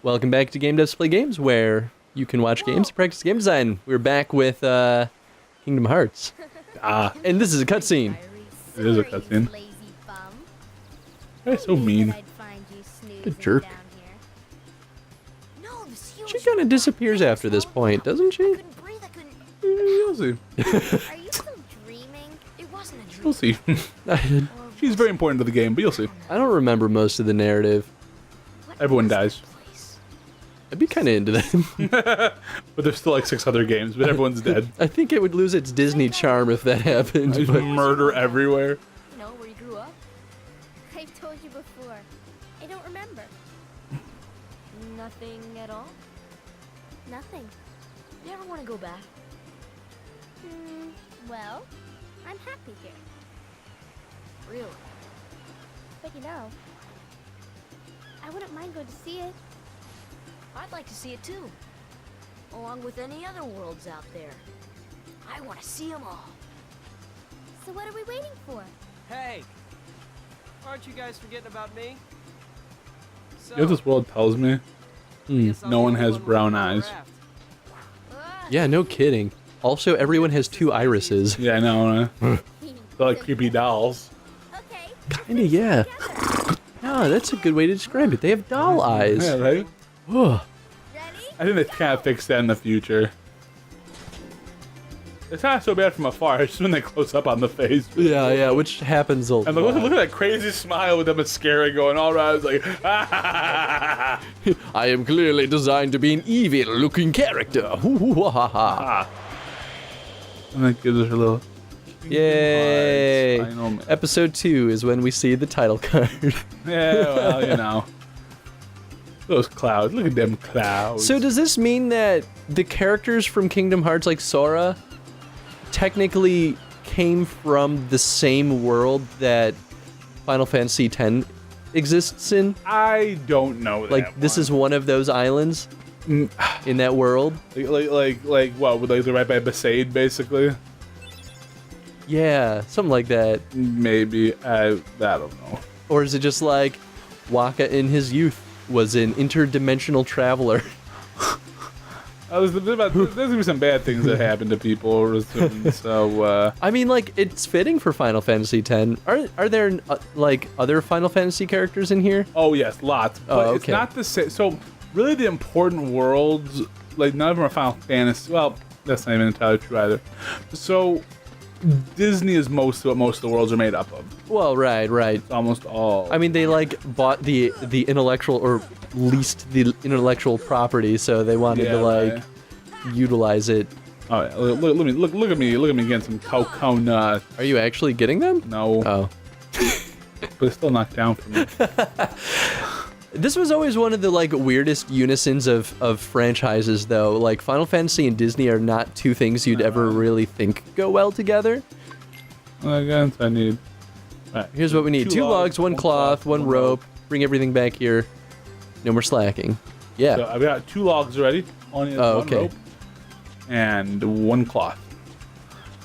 Welcome back to Game Devs Play Games, where you can watch games and practice game design. We're back with Kingdom Hearts. And this is a cutscene. It is a cutscene. That's so mean. A jerk. She kind of disappears after this point, doesn't she? You'll see. Are you still dreaming? It wasn't a dream. You'll see. She's very important to the game, but you'll see. I don't remember most of the narrative. Everyone dies. I'd be kind of into that. But there's still like 6 other games, but everyone's dead. I think it would lose its Disney charm if that happened. There's But murder everywhere. You know where you grew up? I've told you before. I don't remember. Nothing at all? Nothing. You ever want to go back? Well, I'm happy here. Really? But you know, I wouldn't mind going to see it. I'd like to see it too, along with any other worlds out there. I want to see them all. So what are we waiting for? Hey! Aren't you guys forgetting about me? So, You know what this world tells me? guess I'll no be one the has with brown the eyes. raft. yeah, no kidding. Also, everyone has 2 irises. Yeah, I know. They're like creepy dolls. Okay. Kinda, yeah. Yeah, that's a good way to describe it. They have doll eyes. Yeah, right? Ugh. Ready? I think they kind of fix that in the future. It's not so bad from afar, it's just when they close up on the face. Yeah, which happens a lot. And look at that crazy smile with the mascara going all around. It's like, I am clearly designed to be an evil-looking character. ah. And that gives her a little. Yay! Final man. Episode 2 is when we see the title card. Yeah, well, you know. Those clouds. Look at them clouds. So does this mean that the characters from Kingdom Hearts, like Sora, technically came from the same world that Final Fantasy X exists in? I don't know that. Like, this is one of those islands in that world? Like what? Would like right by Besaid, basically? Yeah, something like that. Maybe. I don't know. Or is it just like Waka in his youth was an interdimensional traveler? I was thinking about there's gonna be some bad things that happen to people, so I mean, like, it's fitting for Final Fantasy X. Are there like other Final Fantasy characters in here? oh yes, lots. But Oh, it's okay. not the same. So really, the important worlds, like none of them are Final Fantasy. Well, that's not even entirely true either. So Disney is what most of the worlds are made up of. Well, right. It's almost all. I mean, they like bought the intellectual, or leased the intellectual property, so they wanted to like right. utilize it. Oh yeah, look at me getting some coconut. Are you actually getting them? No, Oh. but it's still knocked down for me. This was always one of the like weirdest unisons of franchises, though. Like, Final Fantasy and Disney are not two things you'd ever really think go well together. I guess I need. Right. Here's what we need: 2 logs, 1 cloth, 1 rope. Bring everything back here. No more slacking. Yeah. So I've got 2 logs already. Only Oh, one okay. rope and 1 cloth.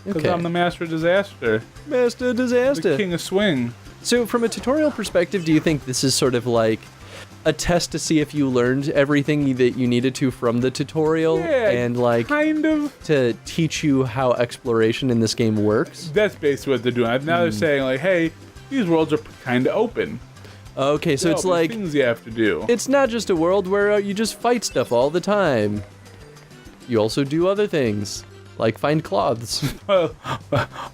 Because Okay. I'm the master of disaster, Master the disaster. king of swing. So, from a tutorial perspective, do you think this is sort of like a test to see if you learned everything that you needed to from the tutorial, Yeah, and like kind of. to teach you how exploration in this game works? That's basically what they're doing. Now they're saying like, hey, these worlds are kind of open. Okay, so it's There's like things you have to do. it's not just a world where you just fight stuff all the time. You also do other things, like find cloths,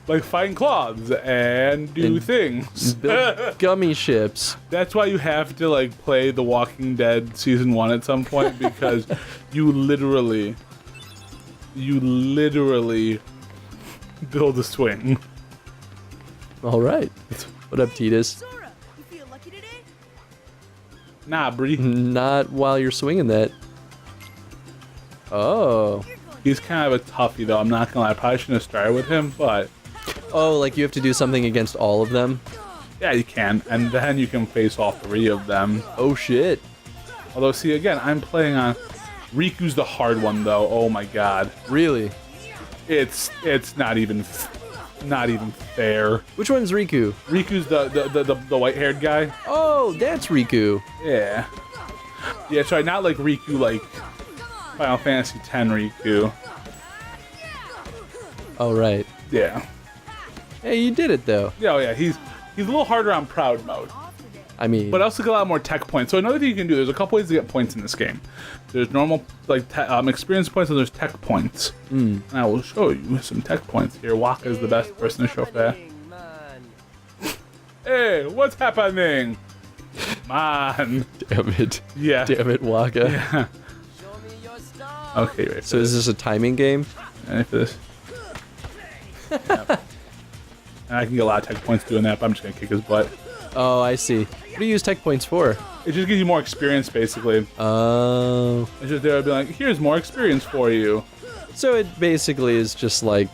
Like find cloths and do And things. build gummy ships. That's why you have to like play The Walking Dead season 1 at some point, because you literally build a swing. All right. What up, Titus? Sora, you feel lucky today? Nah, Bree. Not while you're swinging that. Oh. He's kind of a toughie though. I'm not gonna lie. I probably shouldn't have started with him, but Oh, like you have to do something against all of them? yeah, you can, and then you can face all 3 of them. Oh, shit. Although, see, again, I'm playing on Riku's the hard one though. Oh my god, Really? it's not even fair. Which one's Riku? Riku's the white-haired guy. Oh, that's Riku. Yeah. Yeah, sorry, not like Riku, like Final Fantasy X Riku. Oh, right. Yeah. Hey, you did it, though. Yeah, oh yeah, he's a little harder on Proud mode. I mean... But I also get a lot more tech points. So another thing you can do, there's a couple ways to get points in this game. There's normal, like, experience points, and there's tech points. And I will show you some tech points here. Waka is the best person to show for that. Hey, what's happening? Man. Damn it. Yeah. Damn it, Waka. Yeah. Show me your stuff. Okay, right. So is this a timing game? Ready for this? Yep. And I can get a lot of tech points doing that, but I'm just going to kick his butt. Oh, I see. What do you use tech points for? It just gives you more experience, basically. Oh. It's just there to be like, here's more experience for you. So it basically is just like,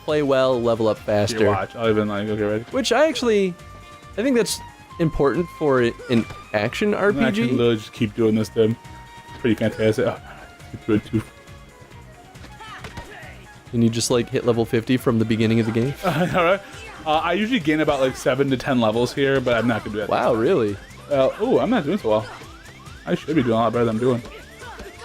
play well, level up faster. Here, watch. I'll even like, okay, ready? Which I think that's important for an action And I can RPG. literally just keep doing this to him. Pretty fantastic. Oh, keep doing it too. Can you just like hit level 50 from the beginning of the game? Alright. I usually gain about like 7 to 10 levels here, but I'm not going to do that. Wow, really? Oh, I'm not doing so well. I should be doing a lot better than I'm doing.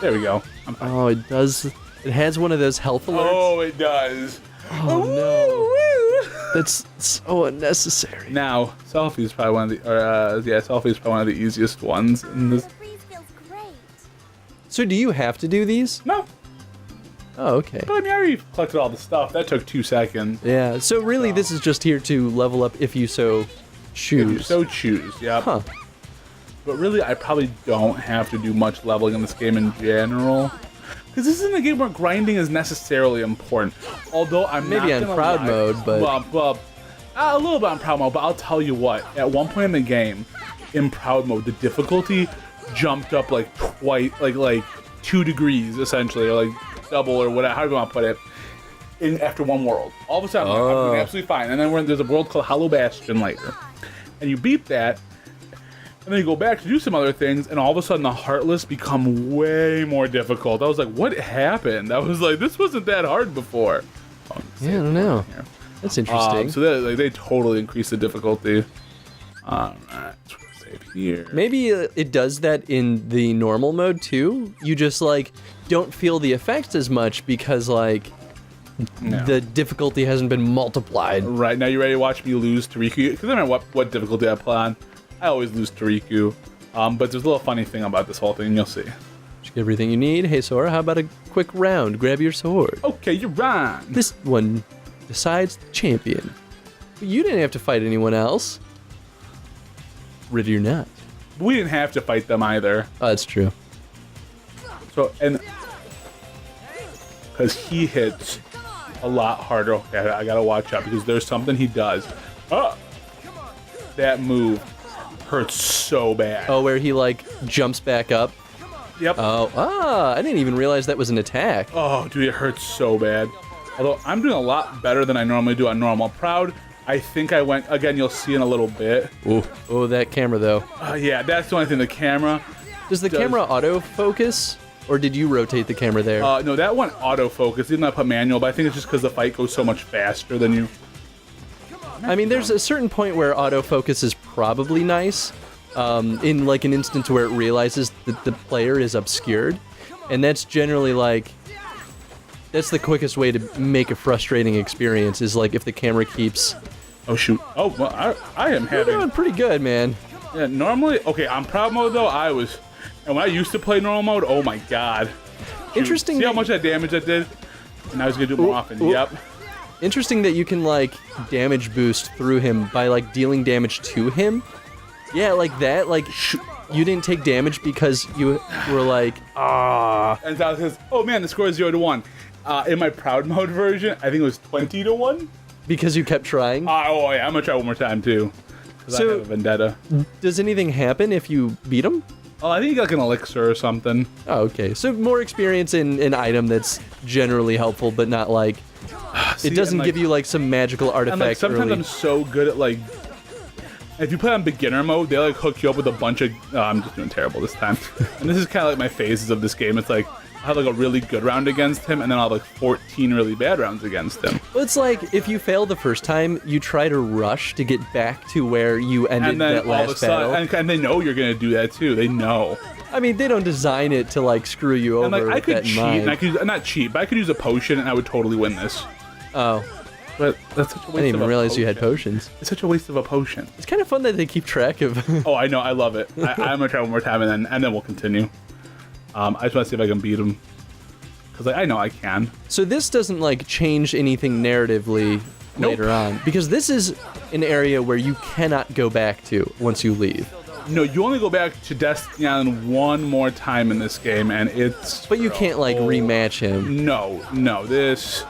There we go. I'm fine. Oh, it does. It has one of those health alerts. Oh, it does. Oh, no. That's so unnecessary. Now, selfie is probably one of the, selfie is probably one of the easiest ones in this. The breeze feels great. So do you have to do these? No, Oh, okay. but I mean, I already collected all the stuff. That took 2 seconds. Yeah, so really this is just here to level up if you so choose. If you so choose, yep. Huh. But really, I probably don't have to do much leveling in this game in general. Because this isn't a game where grinding is necessarily important. Although I'm Maybe not on gonna proud lie. mode, but- Well, a little bit on proud mode, but I'll tell you what. At one point in the game, in proud mode, the difficulty jumped up like twice, like 2 degrees, essentially, or like double, or whatever, however you want to put it, after one world. All of a sudden, I'm doing absolutely fine. And then there's a world called Hollow Bastion later. And you beat that, and then you go back to do some other things, and all of a sudden the Heartless become way more difficult. I was like, what happened? I was like, this wasn't that hard before. Oh, Yeah, I don't know. here. That's interesting. So they totally increased the difficulty. Alright, save here. Maybe it does that in the normal mode too. You just like don't feel the effects as much because like No. the difficulty hasn't been multiplied. Right, now you ready to watch me lose to Riku? Because I don't know what difficulty I play on. I always lose to Riku. But there's a little funny thing about this whole thing, you'll see. Did you get everything you need? Hey Sora, how about a quick round? Grab your sword. Okay, you're right. This one decides the champion. But you didn't have to fight anyone else. Ready or not. We didn't have to fight them either. Oh, that's true. So, and because he hits a lot harder. Okay, I gotta watch out because there's something he does. Oh, that move hurts so bad. Oh, where he like jumps back up. Yep. I didn't even realize that was an attack. Oh, dude, it hurts so bad. Although I'm doing a lot better than I normally do on normal. Proud, I think I went, again, you'll see in a little bit. Oh, that camera though. Yeah, that's the only thing, the camera. Does the camera autofocus, or did you rotate the camera there? No, that one autofocus. Didn't I put manual, but I think it's just because the fight goes so much faster than you. I mean, there's a certain point where autofocus is probably nice, in like an instance where it realizes that the player is obscured, and that's generally like, that's the quickest way to make a frustrating experience is like if the camera keeps... Oh, shoot. Oh, well, I am You're having... doing pretty good, man. Yeah, normally, okay, on proud mode though, I was, and when I used to play normal mode, oh my god. Shoot, Interesting See how that- much that damage that did? And I was gonna do it more often. ooh. Yep. Interesting that you can like damage boost through him by like dealing damage to him. Yeah, like that, like you didn't take damage because you were like, And that says, oh man, the score is 0-1. In my proud mode version, I think it was 20-1. because you kept trying. Oh yeah, I'm gonna try one more time too. Because I So- have a vendetta. Does anything happen if you beat him? Oh, I think you got like an elixir or something. Oh, okay. So more experience in an item that's generally helpful, but not like See, it doesn't and, give you like some magical And artifact like sometimes early. I'm so good at like, if you play on beginner mode, they like hook you up with a bunch of. Oh, I'm just doing terrible this time. And this is kind of like my phases of this game. It's like I have like a really good round against him, and then I'll have like 14 really bad rounds against him. Well, it's like if you fail the first time, you try to rush to get back to where you ended And then that all of a last battle. sudden, and they know you're gonna do that too. They know. I mean, they don't design it to like screw you over. And like I with could that in cheat, mind. and I could not cheat, but I could use a potion, and I would totally win this. Oh, But that's such a waste I didn't even of a realize you had potion. potions. It's such a waste of a potion. It's kind of fun that they keep track of. Oh, I know, I love it. I'm gonna try one more time, and then we'll continue. I just want to see if I can beat him, because like, I know I can. So this doesn't like change anything narratively later on, because this is an area where you cannot go back to once you leave. No, you only go back to Destiny Island one more time in this game, and it's. But you can't like rematch him. No, this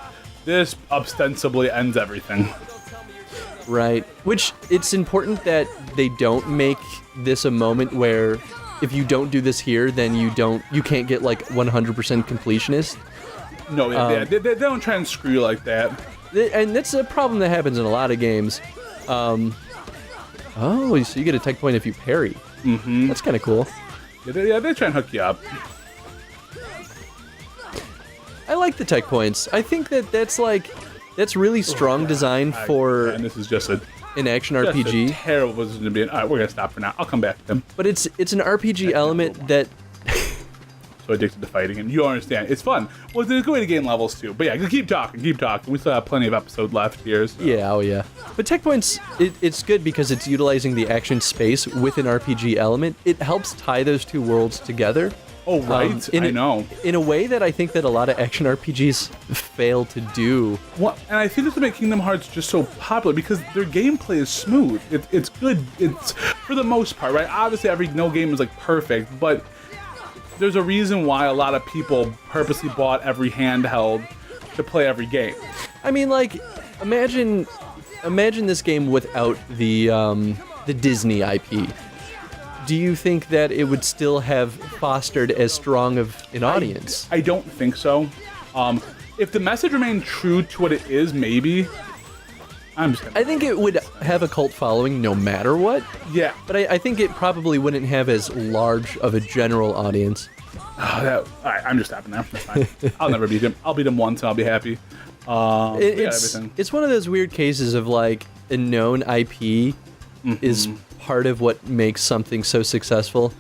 ostensibly ends everything. Right. Which it's important that they don't make this a moment where if you don't do this here, then you can't get like 100% completionist. No, they don't try and screw you like that. And that's a problem that happens in a lot of games. Oh, so you get a tech point if you parry. Mm-hmm. That's kind of cool. Yeah, they try and hook you up. I like the tech points. I think that's really strong design for And this is just an action RPG. terrible position to be in. All right, we're gonna stop for now. I'll come back to him. But it's an RPG element that. So addicted to fighting him. You understand? It's fun. Well, there's a good way to gain levels too. But yeah, keep talking. We still have plenty of episodes left here. So. Yeah, oh yeah. But tech points, it's good because it's utilizing the action space with an RPG element. It helps tie those two worlds together. Oh right, I know. In a way that I think that a lot of action RPGs fail to do. Well, and I think this will make Kingdom Hearts just so popular because their gameplay is smooth. It's good. It's for the most part, right? Obviously, no game is like perfect, but there's a reason why a lot of people purposely bought every handheld to play every game. I mean, like, imagine this game without the Disney IP. Do you think that it would still have fostered as strong of an audience? I don't think so. If the message remained true to what it is, maybe. I'm just gonna... I think it would have a cult following no matter what. Yeah. But I think it probably wouldn't have as large of a general audience. All right, I'm just stopping there. That's fine. I'll never beat him. I'll beat him once and I'll be happy. It's one of those weird cases of like a known IP is part of what makes something so successful.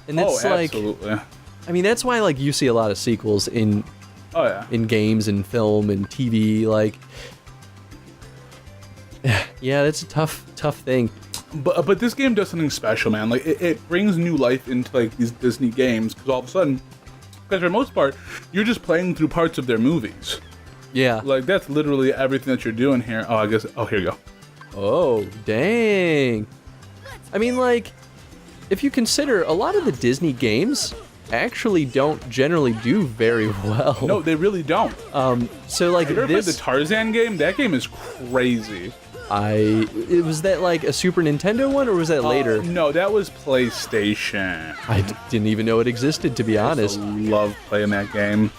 And it's like, absolutely. I mean, that's why like you see a lot of sequels in games and film and TV. Like, yeah, that's a tough thing. But this game does something special, man. Like it brings new life into like these Disney games because all of a sudden, because for the most part, you're just playing through parts of their movies. Yeah. Like that's literally everything that you're doing here. Oh, I guess. Oh, here you go. Oh, dang. I mean, like, if you consider a lot of the Disney games actually don't generally do very well. No, they really don't. So like Have you ever played the this, Tarzan game? That game is crazy. was that like a Super Nintendo one or was that later? No, that was PlayStation. I didn't even know it existed, to be honest. I love playing that game.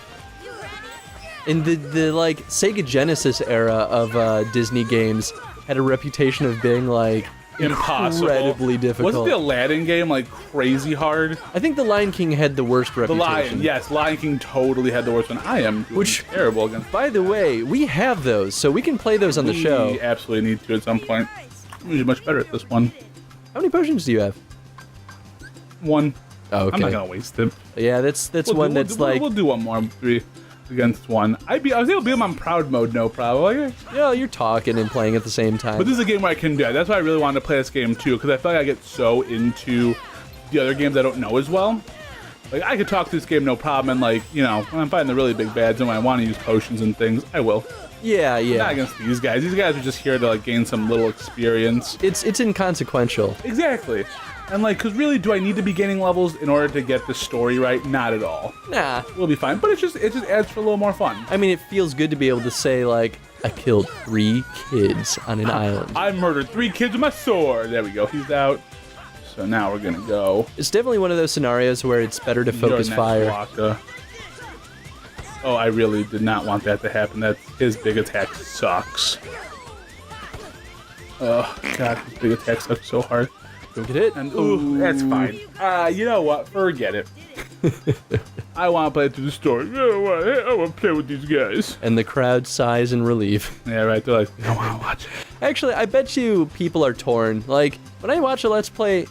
In the like Sega Genesis era of Disney games had a reputation of being like Impossible. incredibly difficult. Wasn't the Aladdin game like crazy hard? I think the Lion King had the worst The reputation. Lion, yes, Lion King totally had the worst one. I am doing terrible against. By the way, we have those, so we can play those on the show. We absolutely need to at some point. I'm usually much better at this one. How many potions do you have? One. Oh, okay. I'm not gonna waste it. Yeah, that's one that's like... We'll do one more. 3 against 1. I was able to beat him on proud mode, no problem. Yeah, you're talking and playing at the same time. But this is a game where I can do that. That's why I really wanted to play this game too, because I feel like I get so into the other games I don't know as well. Like I could talk to this game no problem, and like when I'm fighting the really big bads and when I want to use potions and things, I will. Yeah. Not against these guys. These guys are just here to like gain some little experience. It's inconsequential. Exactly. And like, cause really, do I need to be gaining levels in order to get the story right? Not at all. Nah. We'll be fine. But it just adds for a little more fun. I mean, it feels good to be able to say like, I killed 3 kids on an island. I murdered 3 kids with my sword. There we go. He's out. So now we're gonna go. It's definitely one of those scenarios where it's better to focus fire. Waka. Oh, I really did not want that to happen. His big attack sucks. Oh god, his big attack sucks so hard. Go get it. And ooh, that's fine. You know what? Forget it. I want to play through the story. I want to play with these guys. And the crowd sighs in relief. Yeah, right. They're like, I want to watch it. Actually, I bet you people are torn. Like, when I watch a Let's Play,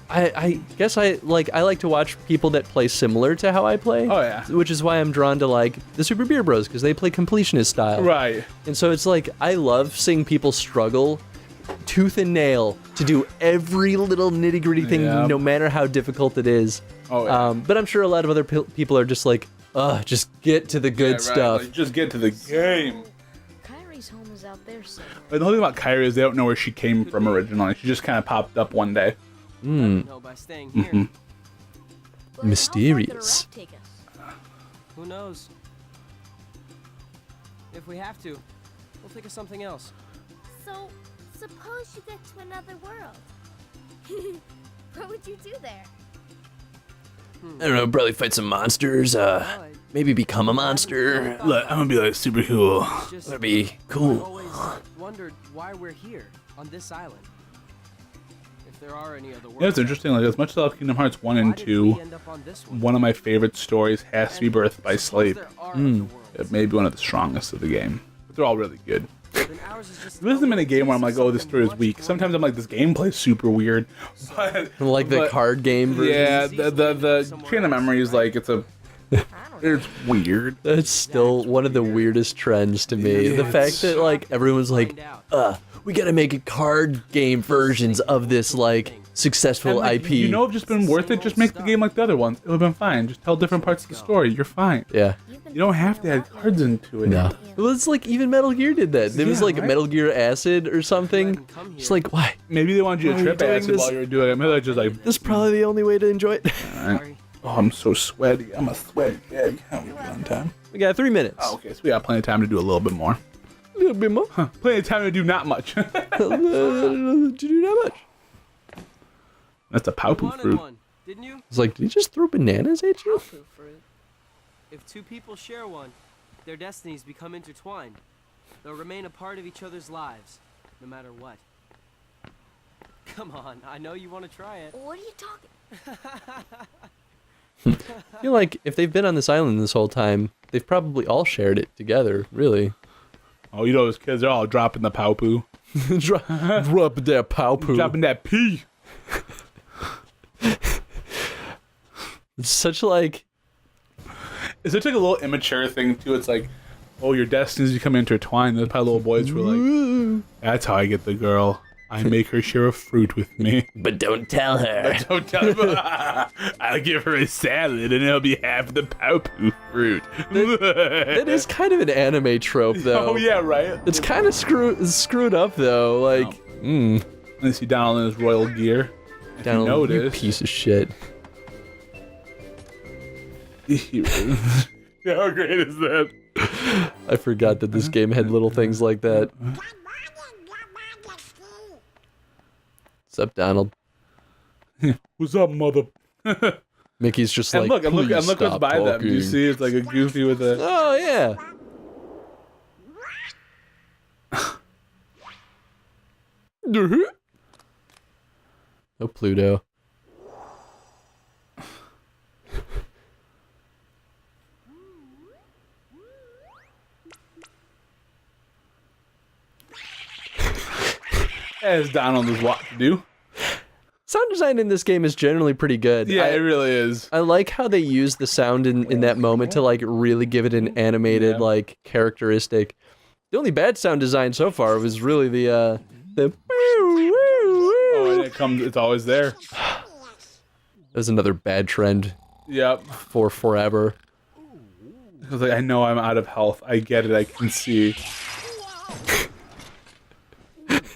I guess I like to watch people that play similar to how I play. Oh, yeah. Which is why I'm drawn to like the Super Beer Bros because they play completionist style. Right. And so it's like I love seeing people struggle tooth and nail to do every little nitty gritty thing, Yeah. no matter how difficult it is. Oh, yeah. But I'm sure a lot of other people are just like, just get to the good Yeah, right, stuff. like, just get to the game. Kyrie's home is out there somewhere. But the whole thing about Kyrie is they don't know where she came from originally. She just kind of popped up one day. No, by staying here. Mm-hmm. But Mysterious. How far could a rat take us? Who knows? If we have to, we'll think of something else. So, suppose you get to another world. What would you do there? I don't know, probably fight some monsters, maybe become a monster. Look, I'm gonna be like super cool. Just, That'd be I've cool. always wondered why we're here on this island. If there are any other worlds. Yeah, it's interesting. Like as much as I love Kingdom Hearts 1 why and did 2, we end up on this one? one of my favorite stories has to be Birth by Suppose Sleep. there are other worlds. It may be one of the strongest of the game. But they're all really good. Then ours is just There hasn't been a game where I'm like, oh, this story is much weak. more Sometimes I'm like, this gameplay is super weird. But Like the but- card game version. Yeah, the Chain of Memories, like it's weird. That's still one of the weirdest trends to me. The fact that like everyone's like, we gotta make card game versions of this like successful And, like, IP. You know, it's just been worth it. Just make the game like the other ones. It would have been fine. Just tell different parts of the story. You're fine. Yeah. You don't have to add cards into it. No. Well, it's like even Metal Gear did that. There was Yeah, like right? Metal Gear Acid or something. It's like, why? Maybe they wanted you Why to are you trip doing acid this? while you were doing it. Maybe they're just like, This is probably the only way to enjoy it. Sorry. oh, I'm so sweaty. I'm a sweaty kid. How we on time? We got 3 minutes. Oh, okay. So we got plenty of time to do a little bit more. A little bit more. Plenty of time to do not much. To do that much. That's a You Paupu wanted fruit. one, didn't you? It's like, did he just throw bananas at you? If two people share one, their destinies become intertwined. They'll remain a part of each other's lives, no matter what. Come on, I know you want to try it. What are you talking? I feel like if they've been on this island this whole time, they've probably all shared it together, really. Oh, you know those kids, they're all dropping the Paupu. Drop that pow poo. Dropping that pee. It's such like, It's such like a little immature thing, too. It's like, oh, your destinies become intertwined. There's probably little boys who are like, that's how I get the girl. I make her share a fruit with me. but don't tell her. Don't tell me. I'll give her a salad and it'll be half the Paupu fruit. It is kind of an anime trope, though. Oh, yeah, right? It's kind of screwed up, though. Like, And you see Donald in his royal gear. If Donald, you you notice. piece of shit. Yeah, how great is that? I forgot that this game had little things like that. What's up, Donald? What's up, mother? Mickey's just And like, look, and look, "Please and look what's stop by them. Do you talking." see? It's like a Goofy with a. Oh, yeah. Oh, Pluto. As Donald is what to do. Sound design in this game is generally pretty good. Yeah, it really is. I like how they use the sound in that moment to like really give it an animated Yeah. like characteristic. The only bad sound design so far was really the Oh, and it comes. It's always there. That was another bad trend Yep. for forever. I was like, I know I'm out of health. I get it. I can see.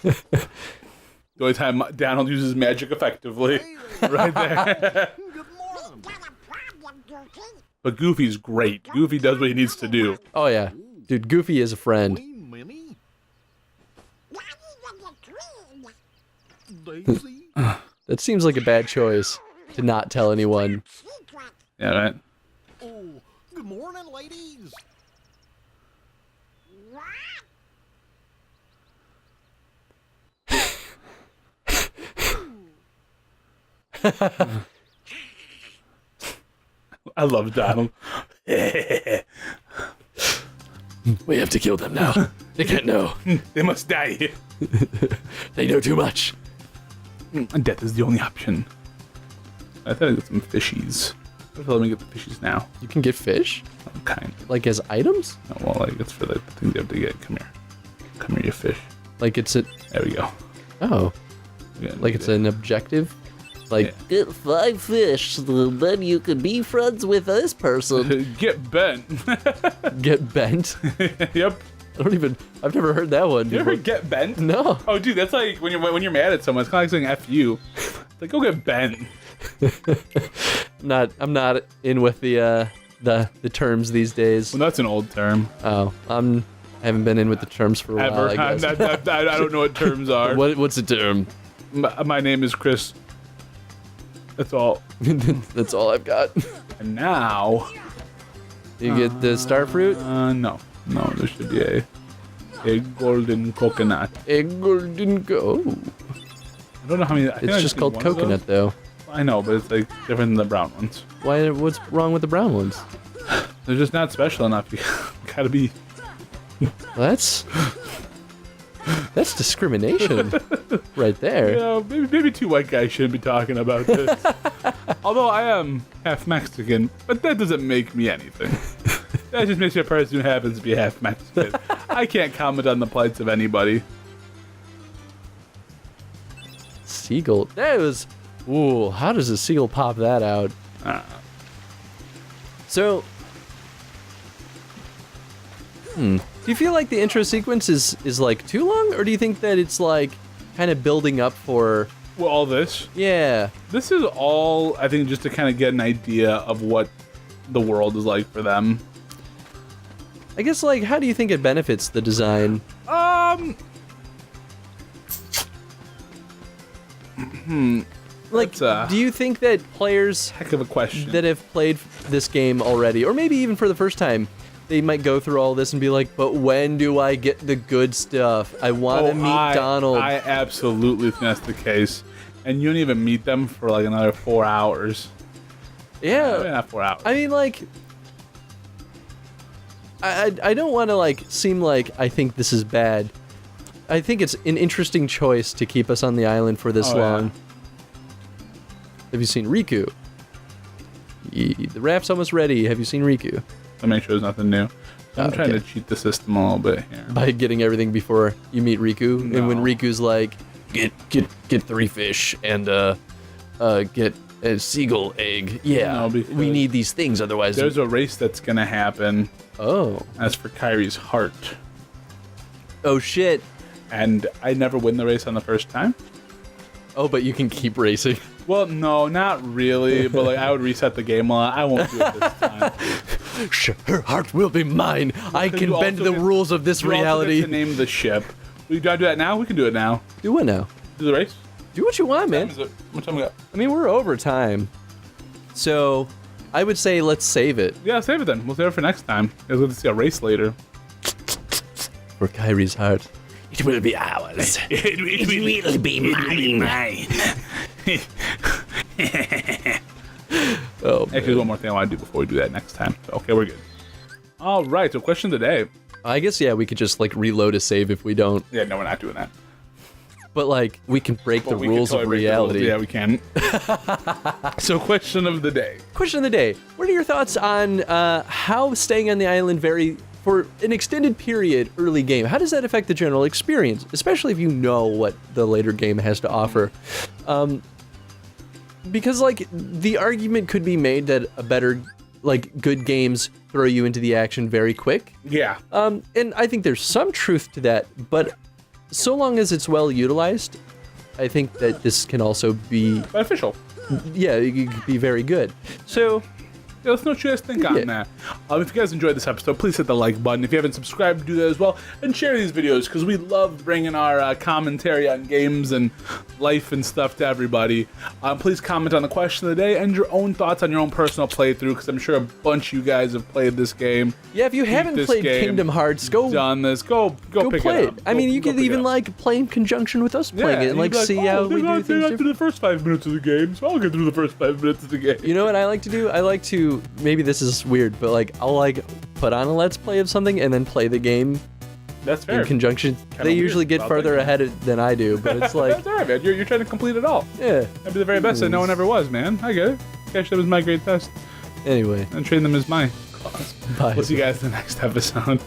The only time Donald uses magic effectively, right there. But Goofy's great. Goofy does what he needs to do. Oh yeah, dude, Goofy is a friend. That seems like a bad choice to not tell anyone. Yeah, right. Oh, good morning, ladies. I love Donald. We have to kill them now. They can't know. They must die. They know too much. Death is the only option. I thought I'd get some fishies. Let me get the fishies now. You can get fish? Kind. Like as items? No, well, like it's for the thing they have to get. Come here. Come here, you fish. Like it's a... There we go. Oh. Yeah, Like it's an objective? Like, Get 5 fish, then you can be friends with this person. Get bent. get bent? Yep. I've never heard that one You before. ever get bent? No. Oh, dude, that's like when you're mad at someone. It's kind of like saying "f you." Like, go get bent. I'm not in with the terms these days. Well, that's an old term. Oh, I haven't been in with the terms for a while, Ever. I guess. I don't know what terms are. What's a term? My name is Chris. That's all. That's all I've got. And now, You get the star fruit? no, there should be a golden coconut. A golden go. I don't know how many. I think It's I just need called one of those. coconut, though. I know, but it's like different than the brown ones. Why? What's wrong with the brown ones? They're just not special enough. You gotta be. Well, that's discrimination, right there. You know, maybe two white guys shouldn't be talking about this. Although I am half Mexican, but that doesn't make me anything. That just makes me a person who happens to be half Mexican. I can't comment on the plights of anybody. Seagull. That was. Ooh, how does a seagull pop that out? So. Do you feel like the intro sequence is like too long, or do you think that it's like kind of building up for? Well, all this. Yeah. This is all, I think, just to kind of get an idea of what the world is like for them. I guess, like, how do you think it benefits the design? Like, That's do you think that players Heck of a question. that have played this game already, or maybe even for the first time, they might go through all this and be like, but when do I get the good stuff? I want to meet Donald. I absolutely think that's the case. And you don't even meet them for like another 4 hours. Yeah. Maybe not 4 hours. I mean, like, I don't want to, like, seem like I think this is bad. I think it's an interesting choice to keep us on the island for this Oh, yeah. long. Have you seen Riku? The raft's almost ready. Have you seen Riku? To make sure there's nothing new. I'm trying to cheat the system a little bit here. By getting everything before you meet Riku, No. and when Riku's like, get 3 fish and get a seagull egg. Yeah, No, because we need these things, otherwise. There's a race that's gonna happen. Oh. That's for Kyrie's heart. Oh shit. And I never win the race on the first time. Oh, but you can keep racing. Well, no, not really. But like, I would reset the game a lot. I won't do it this time. Her heart will be mine. I can You bend also the get- rules of this You also reality. get to name the ship. We do I do that now? We can do it now. Do what now? Do the race. Do what you want, man. What time is it? What time we got? I mean, we're over time. So, I would say let's save it. Yeah, save it then. We'll save it for next time. We'll get to see a race later. For Kyrie's heart. It will be ours. It will be mine. Oh, Actually, there's one more thing I want to do before we do that next time. So, okay, we're good. All right, so question of the day. I guess, yeah, we could just, like, reload a save if we don't. Yeah, no, we're not doing that. But, like, we can break But the we can rules totally of break the rules. reality. Yeah, we can. So, question of the day. Question of the day. What are your thoughts on how staying on the island for an extended period early game, how does that affect the general experience, especially if you know what the later game has to offer? Because, like, the argument could be made that a better, like, good games throw you into the action very quick. Yeah. And I think there's some truth to that, but so long as it's well utilized, I think that this can also be, Beneficial. yeah, it could be very good. So, Yeah, let's know what you guys think on that. If you guys enjoyed this episode, please hit the like button. If you haven't subscribed, do that as well. And share these videos, because we love bringing our commentary on games and life and stuff to everybody. Please comment on the question of the day and your own thoughts on your own personal playthrough, because I'm sure a bunch of you guys have played this game. yeah, if you haven't this played game, Kingdom Hearts, go Done this. Go pick play it it. up. I mean, you Go could pick it even up. like play in conjunction with us playing it and like you'd be see how we do they're things. not through the first 5 minutes of the game, so I'll get through the first 5 minutes of the game. You know what I like to do? I like to, maybe this is weird, but like I'll like put on a let's play of something and then play the game That's fair. in conjunction. Kinda They weird, usually get but I'll further take it. ahead than I do, but it's like, That's alright, man. You're trying to complete it all. yeah. I'd be the very best that no one ever was, man. I get it. Catch them as my great test Anyway, and train them as my claws. bye. We'll see you guys in the next episode.